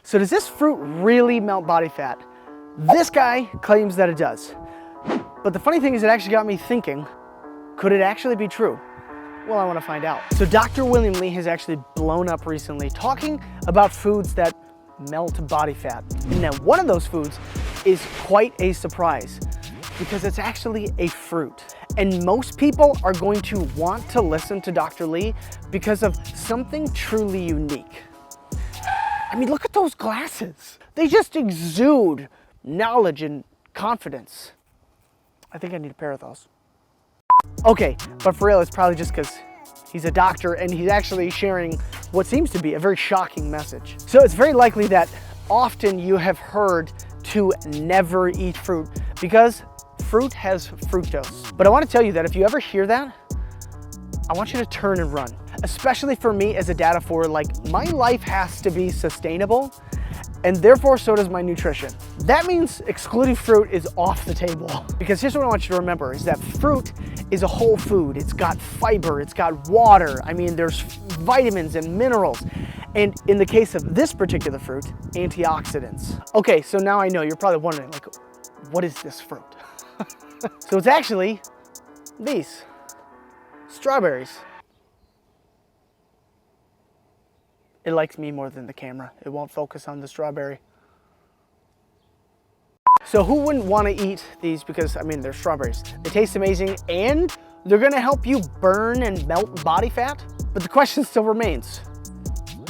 So does this fruit really melt body fat? This guy claims that it does. But the funny thing is, it actually got me thinking, could it actually be true? Well, I want to find out. So Dr. William Lee has actually blown up recently talking about foods that melt body fat. And now one of those foods is quite a surprise because it's actually a fruit. And most people are going to want to listen to Dr. Lee because of something truly unique. I mean, look at those glasses. They just exude knowledge and confidence. I think I need a pair of those. Okay, but for real, it's probably just because he's a doctor and he's actually sharing what seems to be a very shocking message. So it's very likely that often you have heard to never eat fruit because fruit has fructose. But I want to tell you that if you ever hear that, I want you to turn and run. Especially for me as a dad of four, like my life has to be sustainable and therefore so does my nutrition. That means excluding fruit is off the table. Because here's what I want you to remember is that fruit is a whole food. It's got fiber, it's got water. I mean, there's vitamins and minerals. And in the case of this particular fruit, antioxidants. Okay, so now I know you're probably wondering, like, what is this fruit? So it's actually these, strawberries. It likes me more than the camera. It won't focus on the strawberry. So who wouldn't want to eat these because, I mean, they're strawberries. They taste amazing and they're gonna help you burn and melt body fat. But the question still remains,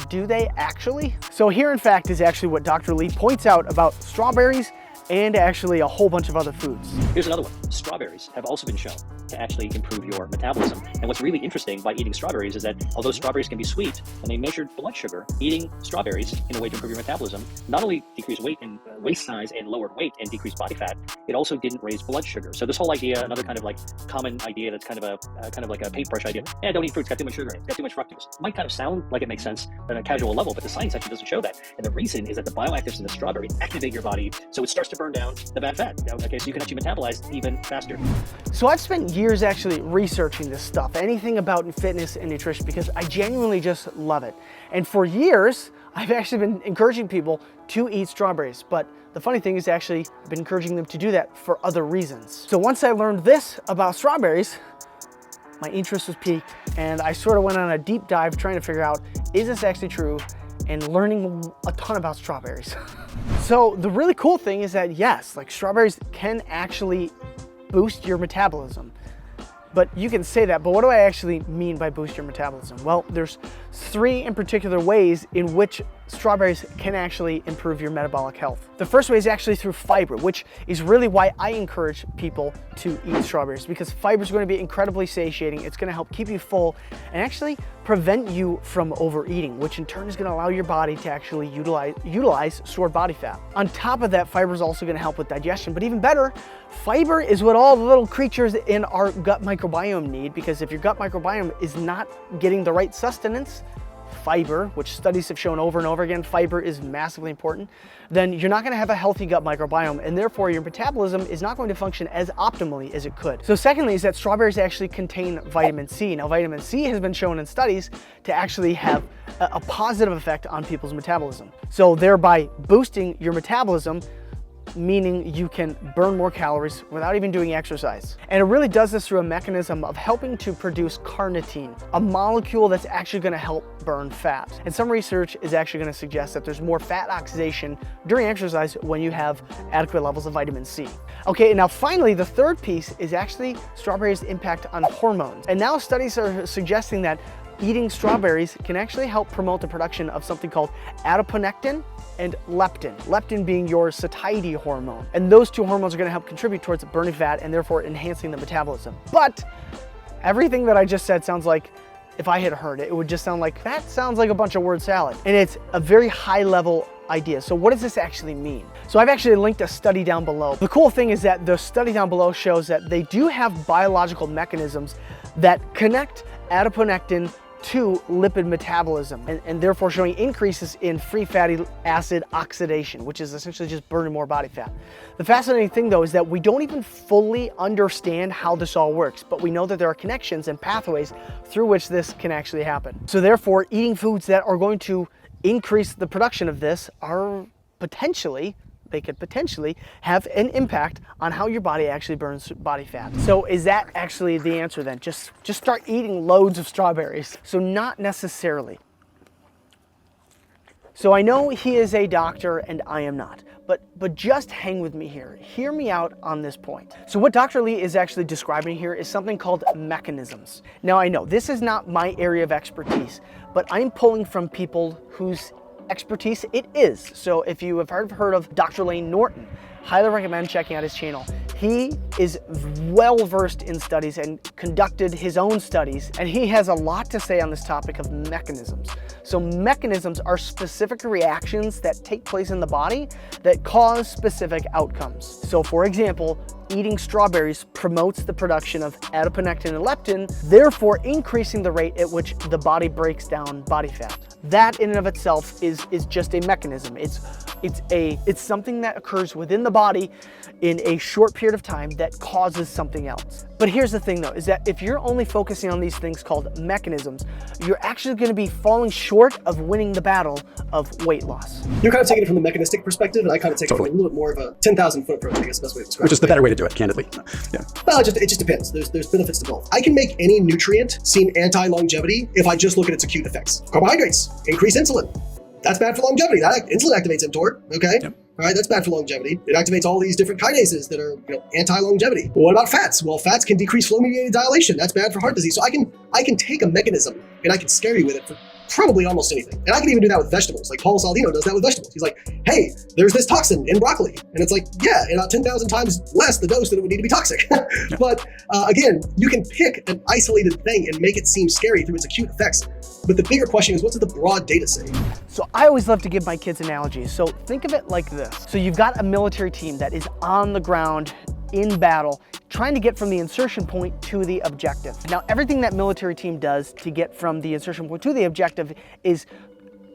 do they actually? So here in fact is actually what Dr. Lee points out about strawberries and actually a whole bunch of other foods. Here's another one. Strawberries have also been shown to actually improve your metabolism. And what's really interesting by eating strawberries is that although strawberries can be sweet, when they measured blood sugar, eating strawberries in a way to improve your metabolism not only decreased weight and waist size and lowered weight and decreased body fat, it also didn't raise blood sugar. So this whole idea, another kind of like common idea that's kind of like a paintbrush idea, yeah, don't eat fruit, it's got too much sugar in it, it's got too much fructose. Might kind of sound like it makes sense on a casual level, but the science actually doesn't show that. And the reason is that the bioactives in the strawberry activate your body so it starts to burn down the bad fat. Okay, so you can actually metabolize even faster. So I've spent years actually researching this stuff, anything about fitness and nutrition, because I genuinely just love it. And for years, I've actually been encouraging people to eat strawberries. But the funny thing is actually, I've been encouraging them to do that for other reasons. So once I learned this about strawberries, my interest was piqued and I sort of went on a deep dive trying to figure out, is this actually true? And learning a ton about strawberries. So the really cool thing is that yes, like strawberries can actually boost your metabolism. But you can say that, but what do I actually mean by boost your metabolism? Well, there's three in particular ways in which strawberries can actually improve your metabolic health. The first way is actually through fiber, which is really why I encourage people to eat strawberries, because fiber is going to be incredibly satiating. It's going to help keep you full and actually prevent you from overeating, which in turn is going to allow your body to actually utilize stored body fat. On top of that, fiber is also going to help with digestion, but even better, fiber is what all the little creatures in our gut microbiome need, because if your gut microbiome is not getting the right sustenance, fiber, which studies have shown over and over again, fiber is massively important, then you're not going to have a healthy gut microbiome, and therefore your metabolism is not going to function as optimally as it could. So secondly is that strawberries actually contain vitamin C. Now vitamin C has been shown in studies to actually have a positive effect on people's metabolism. So thereby boosting your metabolism, meaning you can burn more calories without even doing exercise. And it really does this through a mechanism of helping to produce carnitine, a molecule that's actually going to help burn fat. And some research is actually going to suggest that there's more fat oxidation during exercise when you have adequate levels of vitamin C. Okay, and now finally, the third piece is actually strawberries' impact on hormones. And now studies are suggesting that eating strawberries can actually help promote the production of something called adiponectin and leptin. Leptin being your satiety hormone. And those two hormones are going to help contribute towards burning fat and therefore enhancing the metabolism. But everything that I just said sounds like, if I had heard it, it would just sound like, that sounds like a bunch of word salad. And it's a very high level idea. So what does this actually mean? So I've actually linked a study down below. The cool thing is that the study down below shows that they do have biological mechanisms that connect adiponectin to lipid metabolism and therefore showing increases in free fatty acid oxidation, which is essentially just burning more body fat. The fascinating thing though is that we don't even fully understand how this all works, but we know that there are connections and pathways through which this can actually happen. So therefore, eating foods that are going to increase the production of this they could potentially have an impact on how your body actually burns body fat. So is that actually the answer then? Just start eating loads of strawberries? So not necessarily. So I know he is a doctor and I am not, but just hang with me here. Hear me out on this point. So what Dr. Lee is actually describing here is something called mechanisms. Now I know this is not my area of expertise, but I'm pulling from people whose expertise it is. So if you have heard of Dr. Layne Norton, highly recommend checking out his channel. He is well versed in studies and conducted his own studies, and he has a lot to say on this topic of mechanisms. So mechanisms are specific reactions that take place in the body that cause specific outcomes. So for example, eating strawberries promotes the production of adiponectin and leptin, therefore increasing the rate at which the body breaks down body fat. That in and of itself is just a mechanism. It's something that occurs within the body in a short period of time that causes something else. But here's the thing though, is that if you're only focusing on these things called mechanisms, you're actually going to be falling short of winning the battle of weight loss. You're kind of taking it from the mechanistic perspective, and I kind of take it from a little bit more of a 10,000 foot approach, I guess the best way to describe it. Which is the better way to do it, candidly. Yeah. Well, it just depends. There's benefits to both. I can make any nutrient seem anti-longevity if I just look at its acute effects. Carbohydrates, increase insulin. That's bad for longevity. Insulin activates mTOR, okay? Yep. All right, that's bad for longevity. It activates all these different kinases that are anti-longevity. Well, what about fats? Well, fats can decrease flow-mediated dilation. That's bad for heart disease. So I can take a mechanism and I can scare you with it for probably almost anything. And I can even do that with vegetables. Like Paul Saladino does that with vegetables. He's like, hey, there's this toxin in broccoli. And it's like, yeah, about 10,000 times less the dose that it would need to be toxic. But again, you can pick an isolated thing and make it seem scary through its acute effects. But the bigger question is, what's the broad data say? So I always love to give my kids analogies. So think of it like this. So you've got a military team that is on the ground in battle, trying to get from the insertion point to the objective. Now, everything that military team does to get from the insertion point to the objective is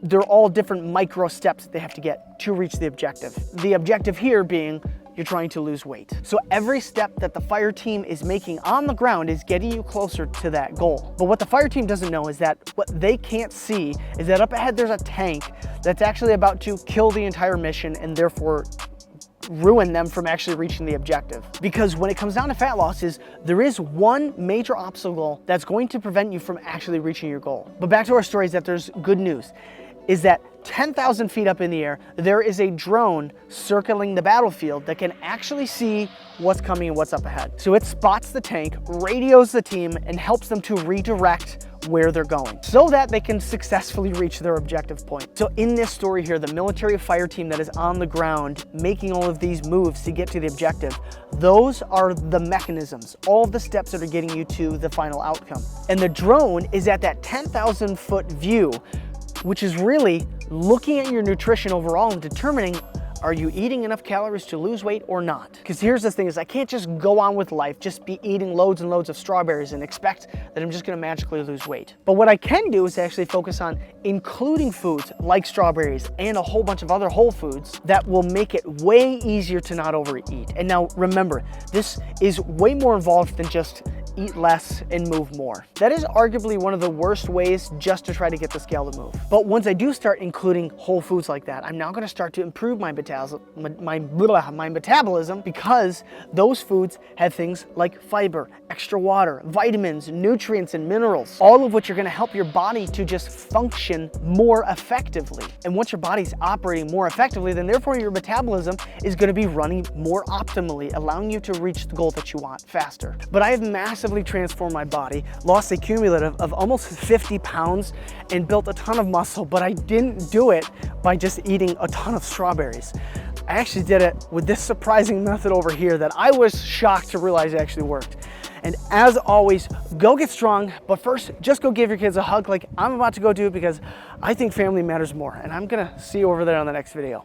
they're all different micro steps that they have to get to reach the objective. The objective here being you're trying to lose weight. So every step that the fire team is making on the ground is getting you closer to that goal. But what the fire team doesn't know is that what they can't see is that up ahead there's a tank that's actually about to kill the entire mission and therefore ruin them from actually reaching the objective. Because when it comes down to fat loss, there is one major obstacle that's going to prevent you from actually reaching your goal. But back to our story is that there's good news, is that 10,000 feet up in the air, there is a drone circling the battlefield that can actually see what's coming and what's up ahead. So it spots the tank, radios the team, and helps them to redirect where they're going so that they can successfully reach their objective point. So in this story here, the military fire team that is on the ground making all of these moves to get to the objective, those are the mechanisms, all of the steps that are getting you to the final outcome. And the drone is at that 10,000 foot view, which is really looking at your nutrition overall and determining, are you eating enough calories to lose weight or not? Because here's the thing is I can't just go on with life, just be eating loads and loads of strawberries and expect that I'm just gonna magically lose weight. But what I can do is actually focus on including foods like strawberries and a whole bunch of other whole foods that will make it way easier to not overeat. And now remember, this is way more involved than just eat less and move more. That is arguably one of the worst ways just to try to get the scale to move. But once I do start including whole foods like that, I'm now gonna start to improve my metabolism because those foods have things like fiber, extra water, vitamins, nutrients, and minerals, all of which are gonna help your body to just function more effectively. And once your body's operating more effectively, then therefore your metabolism is gonna be running more optimally, allowing you to reach the goal that you want faster. But I have massively transformed my body, lost a cumulative of almost 50 pounds, and built a ton of muscle, but I didn't do it by just eating a ton of strawberries. I actually did it with this surprising method over here that I was shocked to realize it actually worked. And as always, go get strong, but first, just go give your kids a hug like I'm about to go do because I think family matters more. And I'm gonna see you over there on the next video.